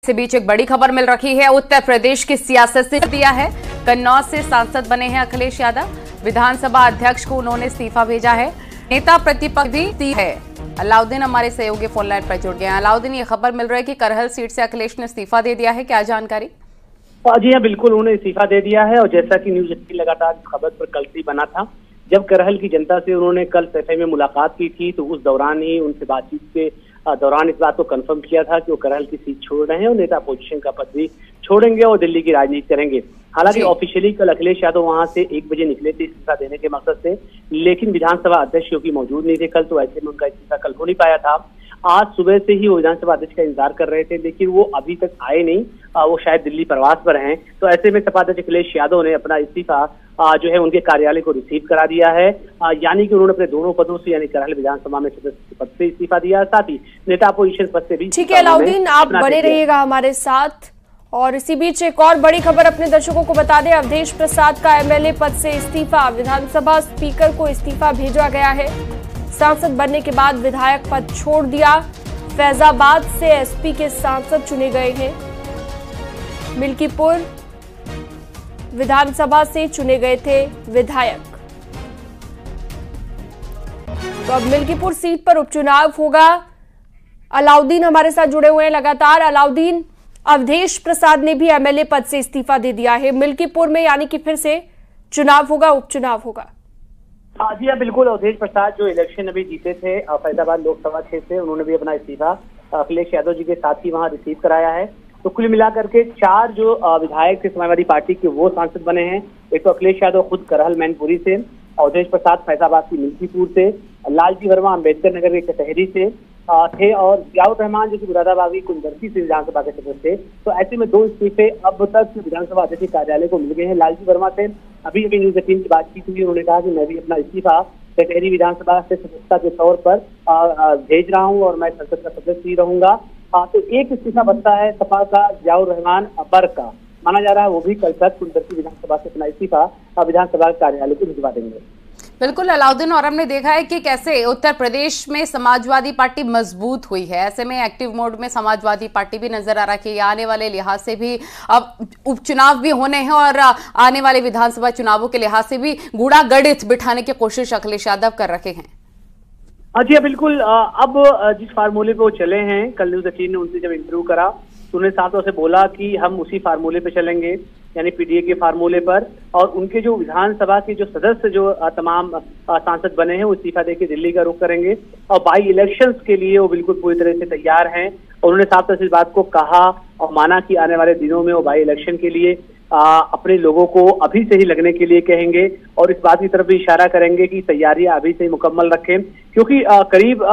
इसी बीच एक बड़ी खबर मिल रही है। उत्तर प्रदेश की सियासत से दिया है। कन्नौज से सांसद बने हैं अखिलेश यादव। विधानसभा अध्यक्ष को उन्होंने इस्तीफा भेजा है। नेता प्रतिपक्ष भी है। अलाउद्दीन हमारे सहयोगी फोन लाइन पर जुड़ गए हैं। अलाउद्दीन, ये खबर मिल रही है कि करहल सीट से अखिलेश ने इस्तीफा दे दिया है, क्या जानकारी? जी हाँ, बिल्कुल उन्होंने इस्तीफा दे दिया है। और जैसा कि न्यूज 18 लगातार खबर पर कल से बना था, जब करहल की जनता से उन्होंने कल सफाई में मुलाकात की थी, तो उस दौरान ही उनसे बातचीत के दौरान इस बात को कंफर्म किया था कि वो करहल की सीट छोड़ रहे हैं और नेता पोजीशन का पद भी छोड़ेंगे और दिल्ली की राजनीति करेंगे। हालांकि ऑफिशियली कल अखिलेश यादव वहां से 1 बजे निकले थे इस्तीफा देने के मकसद से, लेकिन विधानसभा अध्यक्ष क्योंकि मौजूद नहीं थे कल, तो ऐसे में उनका इस्तीफा कल हो नहीं पाया था। आज सुबह से ही वो विधानसभा अध्यक्ष का इंतजार कर रहे थे, लेकिन वो अभी तक आए नहीं। वो शायद दिल्ली प्रवास पर हैं। तो ऐसे में सपा अध्यक्ष अखिलेश यादव ने अपना इस्तीफा जो है उनके कार्यालय को रिसीव करा दिया है। यानी कि उन्होंने अपने दोनों पदों से, यानी करहल विधानसभा में सदस्य पद से इस्तीफा दिया, साथ ही नेता अपोजिशन पद से भी। ठीक है अलाउद्दीन, आप बने रहिएगा हमारे साथ। और इसी बीच एक और बड़ी खबर अपने दर्शकों को बता दें। अवधेश प्रसाद का एमएलए पद से इस्तीफा। विधानसभा स्पीकर को इस्तीफा भेजा गया है। सांसद बनने के बाद विधायक पद छोड़ दिया। फैजाबाद से एसपी के सांसद चुने गए हैं। मिल्कीपुर विधानसभा से चुने गए थे विधायक। तो अब मिल्कीपुर सीट पर उपचुनाव होगा। अलाउद्दीन हमारे साथ जुड़े हुए हैं लगातार। अलाउद्दीन, अवधेश प्रसाद ने भी एमएलए पद से इस्तीफा दे दिया है। मिल्कीपुर में यानी कि फिर से चुनाव होगा, उपचुनाव होगा। जी हाँ, बिल्कुल। अवधेश प्रसाद जो इलेक्शन अभी जीते थे फैजाबाद लोकसभा क्षेत्र से, उन्होंने भी अपना इस्तीफा अखिलेश यादव जी के साथ ही वहां रिसीव कराया है। तो कुल मिलाकर के 4 जो विधायक थे समाजवादी पार्टी के, वो सांसद बने हैं। एक तो अखिलेश यादव खुद करहल मैनपुरी से, अवधेश प्रसाद फैजाबाद की मिल्कीपुर से, लालजी वर्मा अम्बेडकर नगर के कचहरी से थे, और जियाउर रहमान जो कि मुरादाबाद की कुंदरसी से विधानसभा के सदस्य थे। तो ऐसे में 2 इस्तीफे अब तक विधानसभा अध्यक्ष कार्यालय को मिल गए हैं। लालजी वर्मा से अभी न्यूज 18 की बातचीत हुई, उन्होंने कहा कि मैं भी अपना इस्तीफा कचहरी विधानसभा से सदस्यता के तौर पर भेज रहा हूँ और मैं संसद का सदस्य ही रहूंगा। तो एक इस्तीफा बचता है सपा का जियाउर रहमान अबर का, माना जा रहा है वो भी कल तक कुंदरसी विधानसभा से अपना इस्तीफा विधानसभा कार्यालय को भिजवा देंगे। बिल्कुल अलाउद्दीन, और हमने देखा है कि कैसे उत्तर प्रदेश में समाजवादी पार्टी मजबूत हुई है। ऐसे में एक्टिव मोड में समाजवादी पार्टी भी नजर आ रहा है। आने वाले लिहाज से भी अब उपचुनाव भी होने हैं और आने वाले विधानसभा चुनावों के लिहाज से भी गूढ़ा गणित बिठाने की कोशिश अखिलेश यादव कर रखे हैं। जी बिल्कुल। अब जिस फार्मूले पे वो चले हैं, कल न्यूज 18 ने उनसे जब इंटरव्यू करा तो उन्होंने साफ तौर से बोला कि हम उसी फार्मूले पे चलेंगे, यानी पीडीए के फार्मूले पर। और उनके जो विधानसभा के जो सदस्य जो तमाम सांसद बने हैं, वो इस्तीफा देकर दिल्ली का रुख करेंगे और बाई इलेक्शंस के लिए वो बिल्कुल पूरी तरह से तैयार हैं। और उन्होंने साफ तौर से इस बात को कहा और माना कि आने वाले दिनों में वो बाई इलेक्शन के लिए अपने लोगों को अभी से ही लगने के लिए कहेंगे और इस बात की तरफ भी इशारा करेंगे कि तैयारियां अभी से ही मुकम्मल रखें, क्योंकि करीब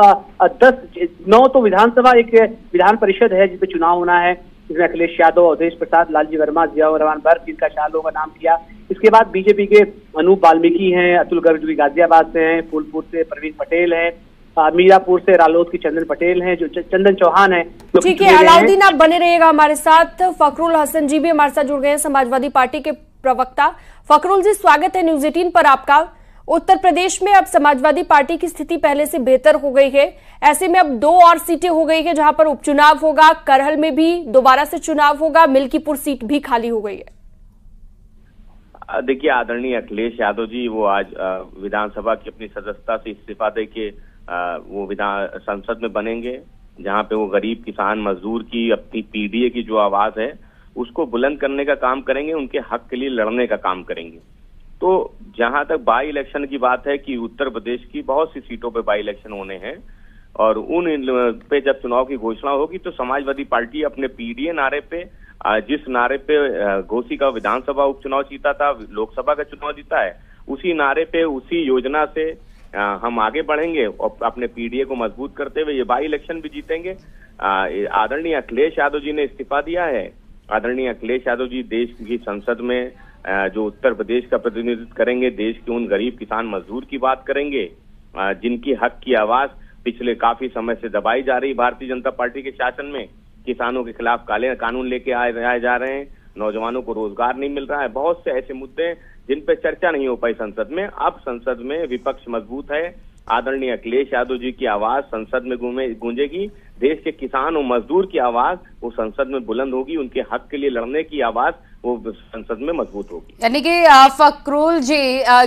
9 तो विधानसभा, एक विधान परिषद है जिसमें चुनाव होना है, जिसमें अखिलेश यादव, अवधेश प्रसाद, लालजी वर्मा, जियाउर रहमान बर्ग, जिनका शाह लोगों का नाम किया। इसके बाद बीजेपी के अनूप वाल्मीकि हैं, अतुल गर्ग जो कि गाजियाबाद से हैं, फूलपुर से प्रवीण पटेल हैं, मीरापुर से रालोद की चंदन पटेल हैं, जो चंदन चौहान है। ठीक है अलाउद्दीन, आप बने रहिएगा हमारे साथ। फखरुल हसन जी भी हमारे साथ जुड़ गए हैं, समाजवादी पार्टी के प्रवक्ता। फखरुल जी, स्वागत है न्यूज 18 पर आपका। उत्तर प्रदेश में अब समाजवादी पार्टी की स्थिति पहले से बेहतर हो गई है। ऐसे में अब 2 और सीटें हो गई है जहां पर उपचुनाव होगा। करहल में भी दोबारा से चुनाव होगा, मिल्कीपुर सीट भी खाली हो गई है। देखिए, आदरणीय अखिलेश यादव जी वो आज विधानसभा की अपनी सदस्यता से इस्तीफा देके वो संसद में बनेंगे, जहां पे वो गरीब किसान मजदूर की अपनी पीडीए की जो आवाज है उसको बुलंद करने का काम करेंगे, उनके हक के लिए लड़ने का काम करेंगे। तो जहां तक बाई इलेक्शन की बात है कि उत्तर प्रदेश की बहुत सी सीटों पे बाई इलेक्शन होने हैं और उन पे जब चुनाव की घोषणा होगी तो समाजवादी पार्टी अपने पीडीए नारे पे, जिस नारे पे घोसी का विधानसभा उपचुनाव जीता था, लोकसभा का चुनाव जीता है, उसी नारे पे, उसी योजना से हम आगे बढ़ेंगे और अपने पीडीए को मजबूत करते हुए ये बाई इलेक्शन भी जीतेंगे। आदरणीय अखिलेश यादव जी ने इस्तीफा दिया है। आदरणीय अखिलेश यादव जी देश की संसद में जो उत्तर प्रदेश का प्रतिनिधित्व करेंगे, देश के उन गरीब किसान मजदूर की बात करेंगे जिनकी हक की आवाज पिछले काफी समय से दबाई जा रही भारतीय जनता पार्टी के शासन में। किसानों के खिलाफ काले कानून लेके आए जा रहे हैं, नौजवानों को रोजगार नहीं मिल रहा है, बहुत से ऐसे मुद्दे हैं जिन पे चर्चा नहीं हो पाई संसद में। अब संसद में विपक्ष मजबूत है, आदरणीय अखिलेश यादव जी की आवाज संसद में गूंजेगी, देश के किसान और मजदूर की आवाज वो संसद में बुलंद होगी, उनके हक के लिए लड़ने की आवाज वो संसद में मजबूत होगी। यानी कि फकरुल जी,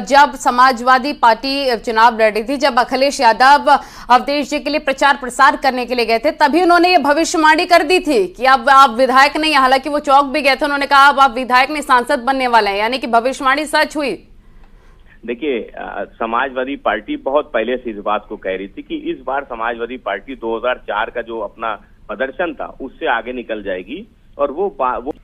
जब समाजवादी पार्टी चुनाव लड़ रही थी, जब अखिलेश यादव अवधेश जी के लिए प्रचार प्रसार करने के लिए गए थे, तभी उन्होंने ये भविष्यवाणी कर दी थी कि अब आप विधायक नहीं, हालांकि वो चौक भी गए थे, उन्होंने कहा अब आप विधायक नहीं सांसद बनने वाले हैं, यानी कि भविष्यवाणी सच हुई। देखिए, समाजवादी पार्टी बहुत पहले से इस बात को कह रही थी कि इस बार समाजवादी पार्टी 2004 का जो अपना प्रदर्शन था उससे आगे निकल जाएगी, और वो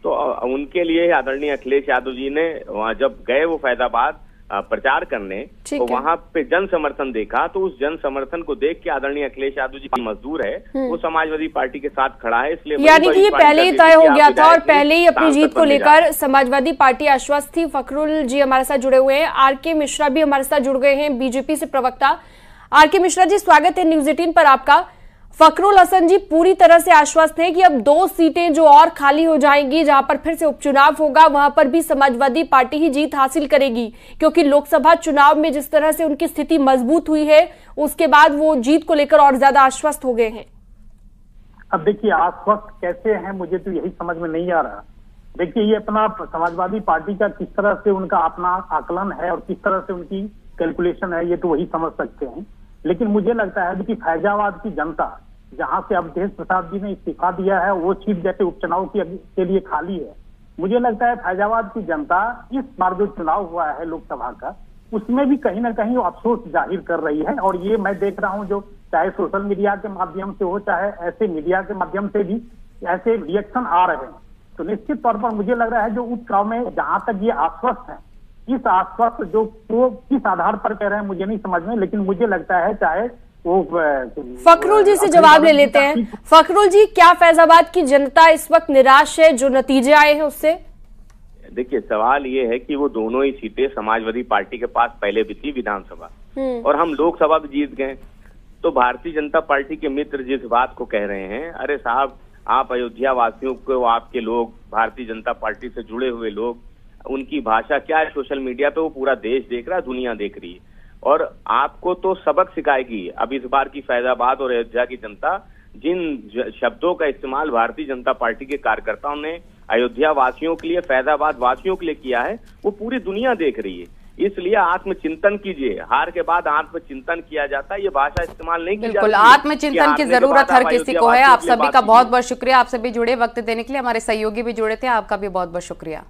तो उनके लिए आदरणीय अखिलेश यादव जी ने वहां जब गए वो फैजाबाद प्रचार करने, तो वहां पे जन समर्थन देखा, तो उस जन समर्थन को देख के आदरणीय अखिलेश यादव जी की मजदूर है वो समाजवादी पार्टी के साथ खड़ा है, इसलिए यानी कि ये पहले ही तय हो गया था और पहले ही अपनी जीत को लेकर समाजवादी पार्टी आश्वस्त थी। फकरुल जी हमारे साथ जुड़े हुए हैं, आरके मिश्रा भी हमारे साथ जुड़ गए हैं, बीजेपी से प्रवक्ता। आरके मिश्रा जी, स्वागत है न्यूज 18 पर आपका। फकरुल हसन जी पूरी तरह से आश्वस्त हैं कि अब 2 सीटें जो और खाली हो जाएंगी, जहां पर फिर से उपचुनाव होगा, वहां पर भी समाजवादी पार्टी ही जीत हासिल करेगी, क्योंकि लोकसभा चुनाव में जिस तरह से उनकी स्थिति मजबूत हुई है उसके बाद वो जीत को लेकर और ज्यादा आश्वस्त हो गए हैं। अब देखिए, आश्वस्त कैसे हैं मुझे तो यही समझ में नहीं आ रहा। देखिए, ये अपना समाजवादी पार्टी का किस तरह से उनका अपना आकलन है और किस तरह से उनकी कैलकुलेशन है, ये तो वही समझ सकते हैं। लेकिन मुझे लगता है कि फैजाबाद की जनता, जहां से अवधेश प्रसाद जी ने इस्तीफा दिया है, वो सीट जैसे उपचुनाव के लिए खाली है, मुझे लगता है फैजाबाद की जनता इस बार जो चुनाव हुआ है लोकसभा का, उसमें भी कहीं ना कहीं अफसोस जाहिर कर रही है। और ये मैं देख रहा हूं, जो चाहे सोशल मीडिया के माध्यम से हो, चाहे ऐसे मीडिया के माध्यम से भी ऐसे रिएक्शन आ रहे हैं। तो निश्चित तौर पर मुझे लग रहा है जो उपचुनाव में जहां तक ये आश्वस्त है, इस आश्वस्त जो वो किस आधार पर कह रहे हैं मुझे नहीं समझ में, लेकिन मुझे लगता है चाहे वो फकरुल जी से जवाब ले लेते हैं। फकरुल जी, क्या फैजाबाद की जनता इस वक्त निराश है जो नतीजे आए हैं उससे? देखिए, सवाल ये है कि वो दोनों ही सीटें समाजवादी पार्टी के पास पहले भी थी विधानसभा, और हम लोकसभा भी जीत गए। तो भारतीय जनता पार्टी के मित्र जिस बात को कह रहे हैं, अरे साहब, आप अयोध्या वासियों को, आपके लोग, भारतीय जनता पार्टी से जुड़े हुए लोग, उनकी भाषा क्या है सोशल मीडिया पे वो पूरा देश देख रहा है, दुनिया देख रही है, और आपको तो सबक सिखाएगी। अब इस बार की फैजाबाद और अयोध्या की जनता जिन शब्दों का इस्तेमाल भारतीय जनता पार्टी के कार्यकर्ताओं ने अयोध्या वासियों के लिए, फैजाबाद वासियों के लिए किया है, वो पूरी दुनिया देख रही है। इसलिए आत्मचिंतन कीजिए, हार के बाद आत्मचिंतन किया जाता है, ये भाषा इस्तेमाल नहीं की जाती। बिल्कुल, आत्मचिंतन की जरूरत हर किसी को है। आप सभी का बहुत बहुत शुक्रिया, आप सभी जुड़े वक्त देने के लिए। हमारे सहयोगी भी जुड़े थे, आपका भी बहुत बहुत शुक्रिया।